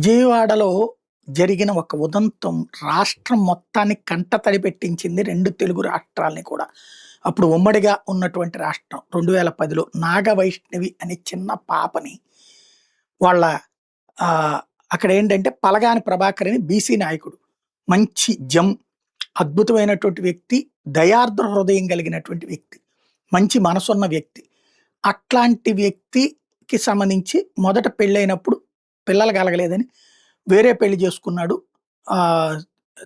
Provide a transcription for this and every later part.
విజయవాడలో జరిగిన ఒక ఉదంతం రాష్ట్రం మొత్తాన్ని కంటతడి పెట్టించింది. 2 తెలుగు రాష్ట్రాల్ని కూడా. అప్పుడు ఉమ్మడిగా ఉన్నటువంటి రాష్ట్రం 2010లో నాగవైష్ణవి అనే చిన్న పాపని వాళ్ళ అక్కడేంటంటే పలగాని ప్రభాకర్ అని బీసీ నాయకుడు. మంచి అద్భుతమైనటువంటి వ్యక్తి, దయార్ద్ర హృదయం కలిగినటువంటి వ్యక్తి, మంచి మనసున్న వ్యక్తి. అట్లాంటి వ్యక్తికి సంబంధించి మొదట పెళ్ళైనప్పుడు పిల్లలు కలగలేదని వేరే పెళ్లి చేసుకున్నాడు.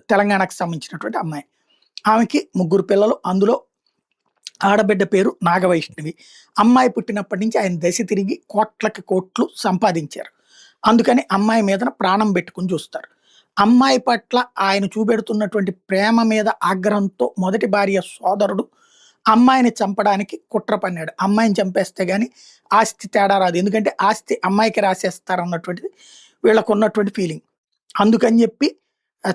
తెలంగాణకు సంబంధించినటువంటి అమ్మాయి. ఆమెకి 3 పిల్లలు. అందులో ఆడబిడ్డ పేరు నాగవైష్ణవి. అమ్మాయి పుట్టినప్పటి నుంచి ఆయన దశ తిరిగి కోట్లకి కోట్లు సంపాదించారు. అందుకని అమ్మాయి మీదన ప్రాణం పెట్టుకుని చూస్తారు. అమ్మాయి పట్ల ఆయన చూపెడుతున్నటువంటి ప్రేమ మీద ఆగ్రహంతో మొదటి భార్య సోదరుడు అమ్మాయిని చంపడానికి కుట్ర పన్నాడు. అమ్మాయిని చంపేస్తే గాని ఆస్తి తేడా రాదు. ఎందుకంటే ఆస్తి అమ్మాయికి రాసేస్తారన్నటువంటిది వీళ్ళకు ఉన్నటువంటి ఫీలింగ్. అందుకని చెప్పి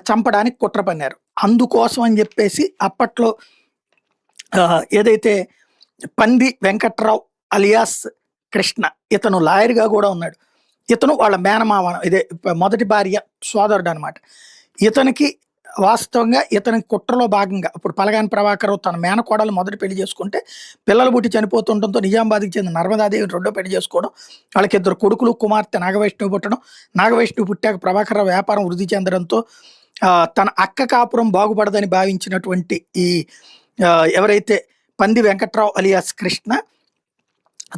చంపడానికి కుట్ర పన్నారు. అందుకోసం అని చెప్పేసి అప్పట్లో ఏదైతే పంది వెంకట్రావు అలియాస్ కృష్ణ, ఇతను లాయర్గా కూడా ఉన్నాడు. ఇతను వాళ్ళ మేనమావ, ఇదే మొదటి భార్య సోదరుడు అనమాట. ఇతనికి వాస్తవంగా ఇతనికి కుట్రలో భాగంగా ఇప్పుడు పలగాని ప్రభాకర్ తన మేనకోడలు మొదటి పెళ్లి చేసుకుంటే పిల్లలు పుట్టి చనిపోతుండటంతో నిజామాబాద్కి చెందిన నర్మదాదేవి రెండో పెళ్లి చేసుకోవడం, వాళ్ళకి 2 కొడుకులు కుమార్తె నాగవైష్ణవి పుట్టడం. నాగవైష్ణవి పుట్టాక ప్రభాకర్ వ్యాపారం వృద్ధి చెందడంతో తన అక్క కాపురం బాగుపడదని భావించినటువంటి ఈ ఎవరైతే పంది వెంకట్రావు అలియాస్ కృష్ణ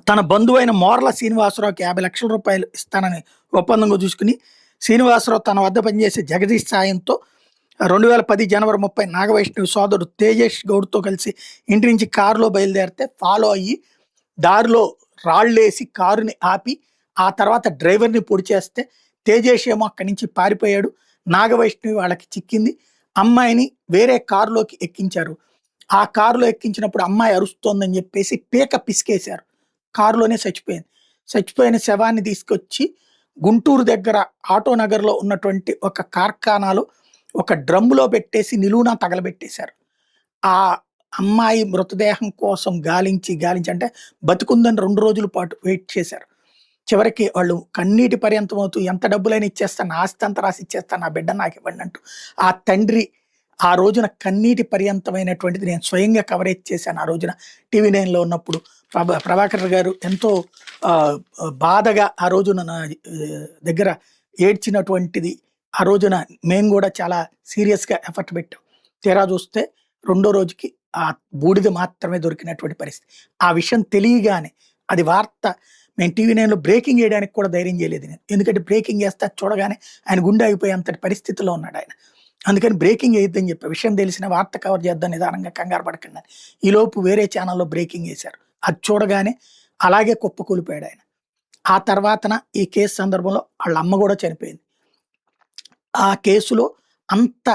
తన బంధువైన మోర్ల శ్రీనివాసరావుకి 50 లక్షల రూపాయలు ఇస్తానని ఒప్పందంగా చూసుకుని శ్రీనివాసరావు తన వద్ద పనిచేసే జగదీష్ సాయంతో 2010 జనవరి 30 నాగవైష్ణవి సోదరుడు తేజేష్ గౌడ్తో కలిసి ఇంటి నుంచి కారులో బయలుదేరితే ఫాలో అయ్యి దారిలో రాళ్లేసి కారుని ఆపి ఆ తర్వాత డ్రైవర్ని పొడి చేస్తే తేజేష్ ఏమో అక్కడి నుంచి పారిపోయాడు. నాగవైష్ణవి వాళ్ళకి చిక్కింది. అమ్మాయిని వేరే కారులోకి ఎక్కించారు. ఆ కారులో ఎక్కించినప్పుడు అమ్మాయి అరుస్తోందని చెప్పేసి పీక పిసికేశారు. కారులోనే చచ్చిపోయింది. చచ్చిపోయిన శవాన్ని తీసుకొచ్చి గుంటూరు దగ్గర ఆటోనగర్లో ఉన్నటువంటి ఒక కార్ఖానాలో ఒక డ్రమ్ములో పెట్టేసి నిలువునా తగలబెట్టేశారు. ఆ అమ్మాయి మృతదేహం కోసం గాలించి అంటే బతుకుందని 2 రోజుల పాటు వెయిట్ చేశారు. చివరికి వాళ్ళు కన్నీటి పర్యంతం అవుతూ ఎంత డబ్బులైనా ఇచ్చేస్తాను, నా ఆస్తి అంతా రాసి ఇచ్చేస్తాను, నా బిడ్డ నాకు ఇవ్వండి అంటూ ఆ తండ్రి ఆ రోజున కన్నీటి పర్యంతమైనటువంటిది నేను స్వయంగా కవరేజ్ చేశాను. ఆ రోజున టీవీ 9లో ఉన్నప్పుడు ప్రభాకర్ గారు ఎంతో బాధగా ఆ రోజున నా దగ్గర ఏడ్చినటువంటిది. ఆ రోజున మేము కూడా చాలా సీరియస్గా ఎఫర్ట్ పెట్టాం. తీరా చూస్తే 2వ రోజుకి ఆ బూడిద మాత్రమే దొరికినటువంటి పరిస్థితి. ఆ విషయం తెలియగానే అది వార్త మేము టీవీ 9లో బ్రేకింగ్ చేయడానికి కూడా ధైర్యం చేయలేదు నేను. ఎందుకంటే బ్రేకింగ్ చేస్తే చూడగానే ఆయన గుండె అయిపోయే అంతటి పరిస్థితిలో ఉన్నాడు ఆయన. అందుకని బ్రేకింగ్ వేయొద్దని చెప్పి విషయం తెలిసిన వార్త కవర్ చేద్దాం నిదానంగా, కంగారు పడకండి. ఈలోపు వేరే ఛానల్లో బ్రేకింగ్ వేశారు. అది చూడగానే అలాగే కుప్పకూలిపోయాడు ఆయన. ఆ తర్వాతన ఈ కేసు సందర్భంలో వాళ్ళ అమ్మ కూడా చనిపోయింది. ఆ కేసులో అంత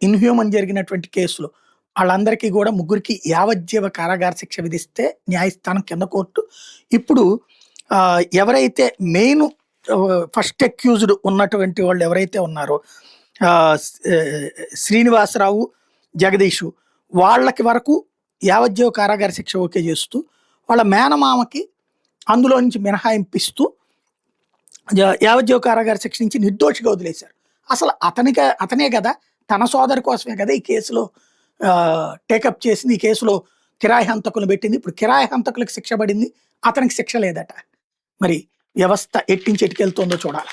ఇన్హ్యూమన్ జరిగినటువంటి కేసులో వాళ్ళందరికీ కూడా 3కి యావజ్జీవ కారాగార శిక్ష విధిస్తే న్యాయస్థానం కింద కోర్టు ఇప్పుడు ఎవరైతే మెయిన్ ఫస్ట్ అక్యూజ్డ్ ఉన్నటువంటి వాళ్ళు ఎవరైతే ఉన్నారో శ్రీనివాసరావు, జగదీషు, వాళ్ళకి వరకు యావజ్జీవ కారాగార శిక్ష ఓకే చేస్తూ వాళ్ళ మేనమామకి అందులో నుంచి మినహాయింపిస్తూ యావజ్జీవ కారాగార శిక్ష నుంచి నిర్దోషిగా వదిలేశారు. అసలు అతనే కదా, తన సోదరి కోసమే కదా ఈ కేసులో టేకప్ చేసింది. ఈ కేసులో కిరాయి హంతకులు పెట్టింది. ఇప్పుడు కిరాయి హంతకులకు శిక్ష పడింది, అతనికి శిక్ష లేదట. మరి వ్యవస్థ ఎట్టించి ఎట్టుకెళ్తుందో చూడాలి.